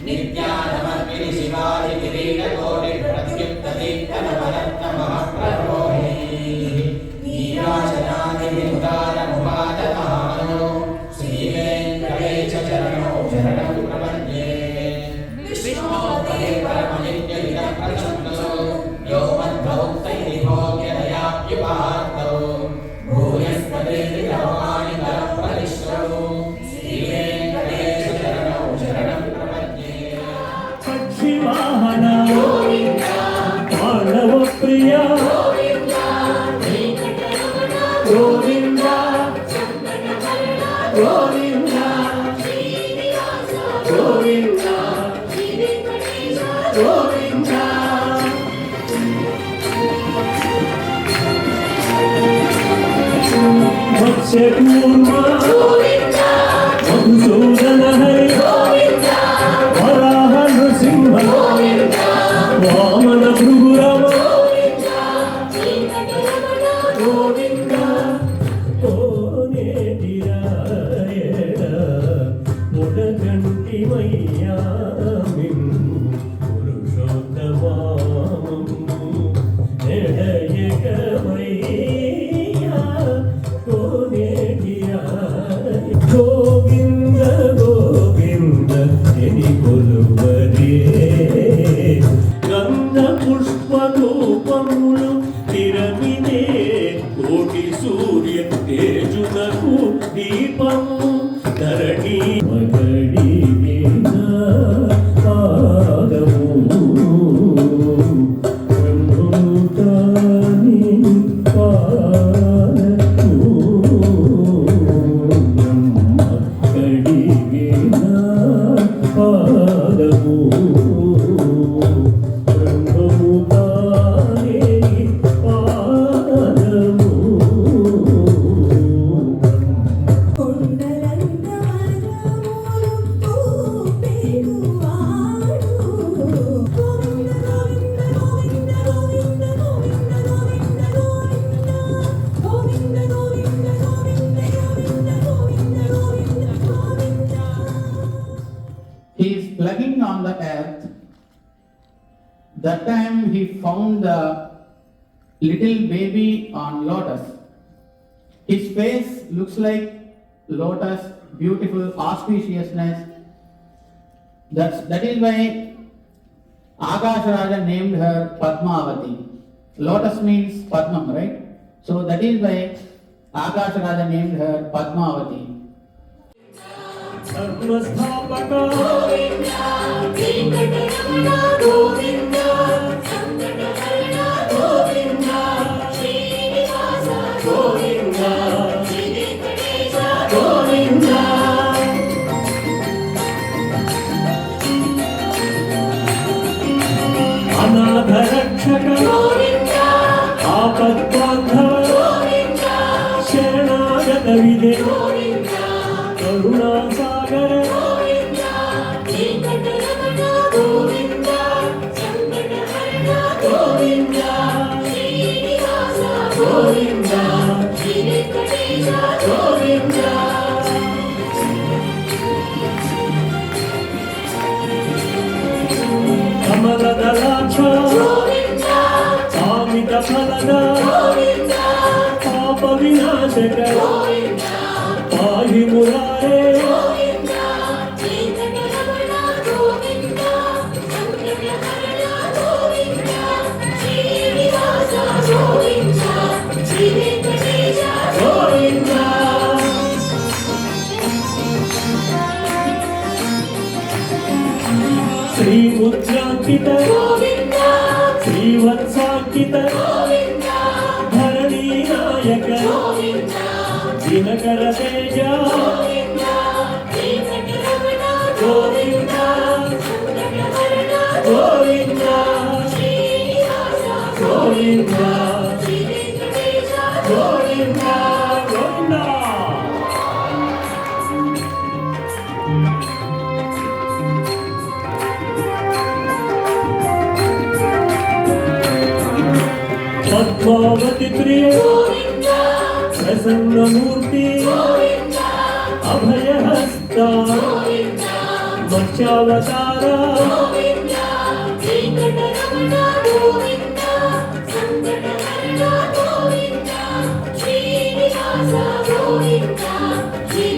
नित्यानमर्पिणि शिवाय किरीटकोटि प्रत्युत्तदीप्तनवरत्नमहाप्रभोः नीराजनादिमुदारमुपादतानो श्रीवेङ्कटेशचरणौ शरणं प्रपद्ये विष्णोपदे परमनित्यविदं प्रचण्डो यो मद्भक्तैः भोग्यदयाप्युपात्तौ भूयस्पदे विरवाणि वरप्रदिष्टौ श्रीवेङ्कटेशचरणौ शरणं प्रपद्ये पक्षिवाहन मानव प्रिय गोविंद गोविंद गोविंद गोविंद मत्स्यकूर्म मधुसूदन हरि वराह नृसिंह वामन भृगुरव गोविंद कोनेटिरायण मुडगंटि मय्यामिं पुरुषोत्तमामं नेडयकमय्या कोनेटिराय गोविंद गोविंद एनि कोलुवरे गंध पुष्प धूपमुलु तिरमिने कोटि सूर्य तेजुनकु दीपము ధరణి మగడిగే పాదము బ్రహ్మముతాని పాదము బ్రహ్మగడిగే పాదము He is plugging on the earth. That time he found the little baby on lotus. His face looks like lotus, beautiful auspiciousness. That is why Akasharaja named her Padmavati. Lotus means Padmam, right? So that is why Akasharaja named her Padmavati. सर्वस्थापक Govind Venkataraman Govind संकटहरण Govind Srinivas Govind Shri Venkatesh Govind अनाथ रक्षक गोविंद आपद्बांधव गोविंद शरणागत विदे गोविंद करुणा सागर गोविंद वेंकटरमण गोविंद संकटहरण गोविंद श्रीनिवास गोविंद श्री वेंकटेश गोविंद कमल दलाक्ष गोविंद कामित फलद गोविंद पाप विनाशक गोविंद पाहि मुरारे गोविंद वेंकटरमण गोविंद संकटहरण गोविंद श्रीनिवास गोविंद श्री वेंकटेश गोविंद श्रीमुद्रांकित गोविंद श्रीवत्सांकित गोविंद धरणी नायक गोविंद दिनकर तेज गोविंद वेंकटरमण गोविंद संकटहरण गोविंद श्रीनिवास गोविंद श्री वेंकटेश गोविंद गोविंद पद्मावती प्रिय गोविंद प्रसन्न मूर्ति गोविंद अभयहस्ता गोविंद మత్స్యావతార గోవింద వెంకటరమణ గోవింద సంకటహరణ గోవింద శ్రీనివాస గోవింద శ్రీ